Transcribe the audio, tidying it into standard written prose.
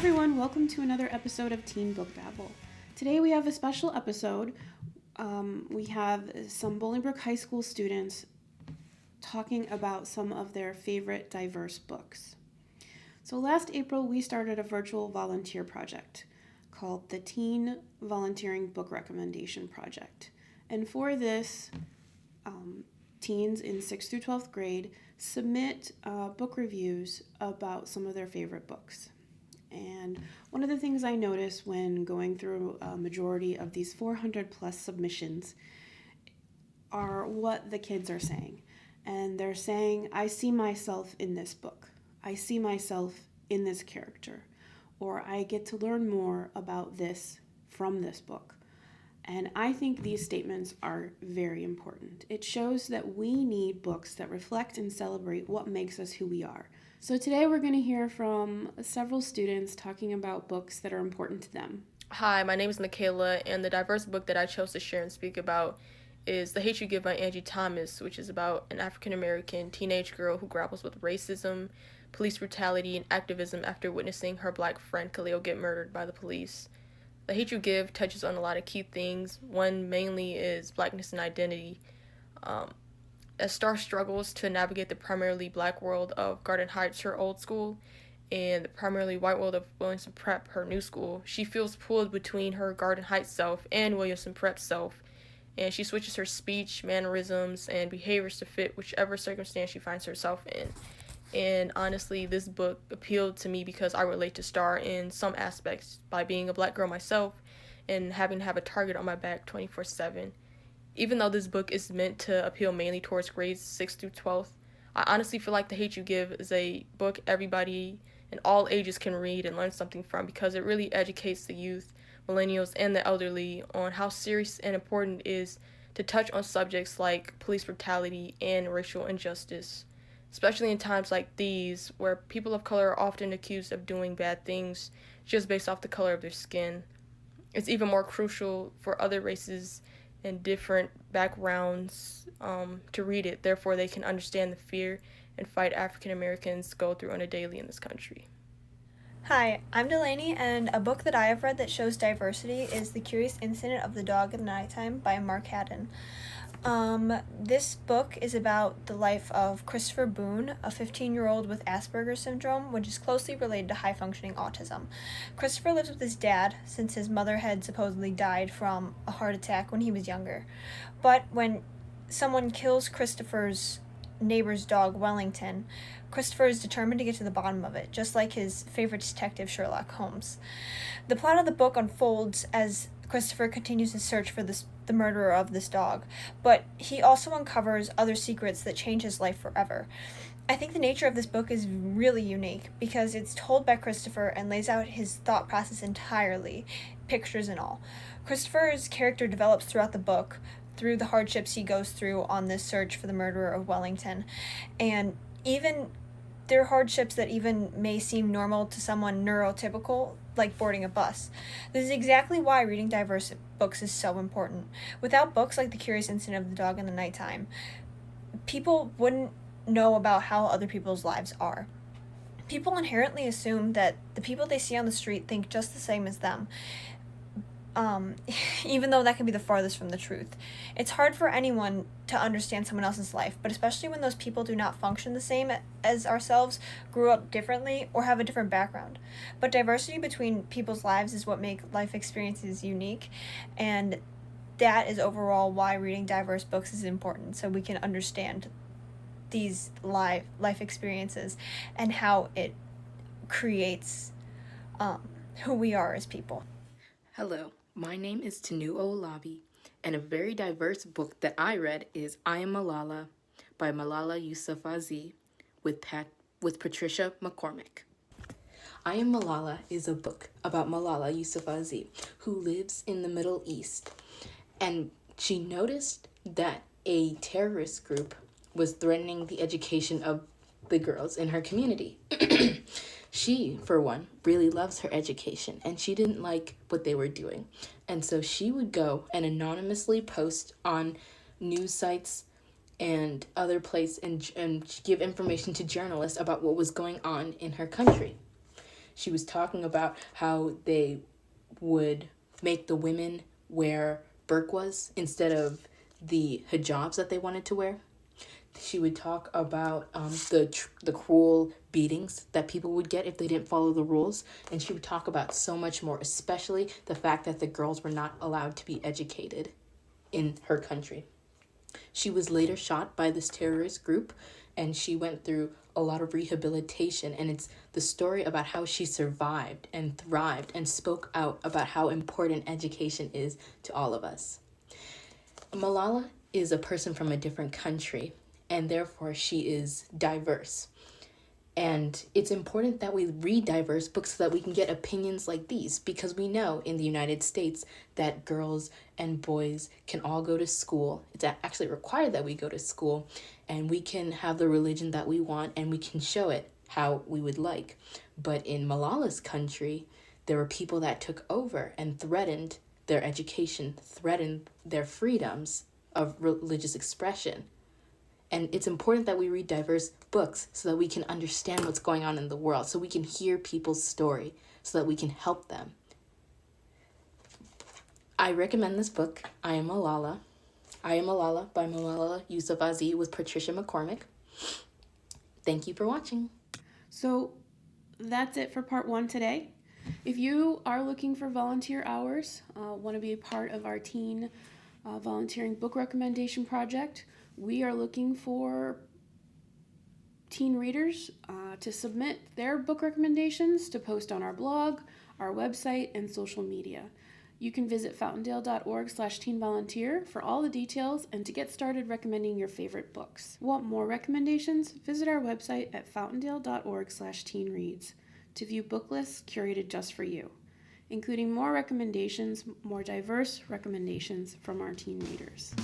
everyone, welcome to another episode of Teen Book Babble. Today we have a special episode. We have some Bolingbrook High School students talking about some of their favorite diverse books. So last April we started a virtual volunteer project called the Teen Volunteering Book Recommendation Project. And for this, teens in 6th through 12th grade submit book reviews about some of their favorite books. And one of the things I noticed when going through a majority of these 400 plus submissions are what the kids are saying. And they're saying, I see myself in this book. I see myself in this character. Or I get to learn more about this from this book. And I think these statements are very important. It shows that we need books that reflect and celebrate what makes us who we are. So today we're going to hear from several students talking about books that are important to them. Hi, my name is Michaela, and the diverse book that I chose to share and speak about is The Hate U Give by Angie Thomas, which is about an African-American teenage girl who grapples with racism, police brutality, and activism after witnessing her black friend Khalil get murdered by the police. The Hate U Give touches on a lot of key things. One mainly is blackness and identity. As Star struggles to navigate the primarily black world of Garden Heights, her old school, and the primarily white world of Williamson Prep, her new school, she feels pulled between her Garden Heights self and Williamson Prep self, and she switches her speech, mannerisms, and behaviors to fit whichever circumstance she finds herself in. And honestly, this book appealed to me because I relate to Star in some aspects by being a black girl myself and having to have a target on my back 24/7. Even though this book is meant to appeal mainly towards grades 6 through 12, I honestly feel like The Hate U Give is a book everybody in all ages can read and learn something from because it really educates the youth, millennials, and the elderly on how serious and important it is to touch on subjects like police brutality and racial injustice, especially in times like these where people of color are often accused of doing bad things just based off the color of their skin. It's even more crucial for other races and different backgrounds to read it. Therefore, they can understand the fear and fight African Americans go through on a daily in this country. Hi, I'm Delaney, and a book that I have read that shows diversity is The Curious Incident of the Dog in the Nighttime by Mark Haddon. This book is about the life of Christopher Boone, a 15-year-old with Asperger's syndrome, which is closely related to high-functioning autism. Christopher lives with his dad since his mother had supposedly died from a heart attack when he was younger. But when someone kills Christopher's neighbor's dog, Wellington, Christopher is determined to get to the bottom of it, just like his favorite detective, Sherlock Holmes. The plot of the book unfolds as Christopher continues his search for the murderer of this dog, but he also uncovers other secrets that change his life forever. I think the nature of this book is really unique because it's told by Christopher and lays out his thought process entirely, pictures and all. Christopher's character develops throughout the book through the hardships he goes through on this search for the murderer of Wellington, and even there are hardships that even may seem normal to someone neurotypical, like boarding a bus. This is exactly why reading diverse books is so important. Without books like The Curious Incident of the Dog in the Nighttime, people wouldn't know about how other people's lives are. People inherently assume that the people they see on the street think just the same as them, even though that can be the farthest from the truth. It's hard for anyone to understand someone else's life, but especially when those people do not function the same as ourselves, grew up differently, or have a different background. But diversity between people's lives is what makes life experiences unique, and that is overall why reading diverse books is important, so we can understand these life experiences and how it creates who we are as people. Hello, my name is Tanu Olabi, and a very diverse book that I read is I Am Malala by Malala Yousafzai with Patricia McCormick. I Am Malala is a book about Malala Yousafzai, who lives in the Middle East, and she noticed that a terrorist group was threatening the education of the girls in her community. She, for one, really loves her education, and she didn't like what they were doing. And so she would go and anonymously post on news sites and other places and give information to journalists about what was going on in her country. She was talking about how they would make the women wear burqas instead of the hijabs that they wanted to wear. She would talk about the cruel beatings that people would get if they didn't follow the rules. And she would talk about so much more, especially the fact that the girls were not allowed to be educated in her country. She was later shot by this terrorist group, and she went through a lot of rehabilitation. And it's the story about how she survived and thrived and spoke out about how important education is to all of us. Malala is a person from a different country, and therefore she is diverse. And it's important that we read diverse books so that we can get opinions like these, because we know in the United States that girls and boys can all go to school. It's actually required that we go to school, and we can have the religion that we want, and we can show it how we would like. But in Malala's country, there were people that took over and threatened their education, threatened their freedoms of religious expression. And it's important that we read diverse books so that we can understand what's going on in the world, so we can hear people's story, so that we can help them. I recommend this book, I Am Malala. I Am Malala by Malala Yousafzai with Patricia McCormick. Thank you for watching. So that's it for part 1 today. If you are looking for volunteer hours, want to be a part of our teen volunteering book recommendation project, we are looking for teen readers to submit their book recommendations to post on our blog, our website, and social media. You can visit fountaindale.org/teenvolunteer for all the details and to get started recommending your favorite books. Want more recommendations? Visit our website at fountaindale.org/teenreads to view book lists curated just for you, including more recommendations, more diverse recommendations from our teen readers.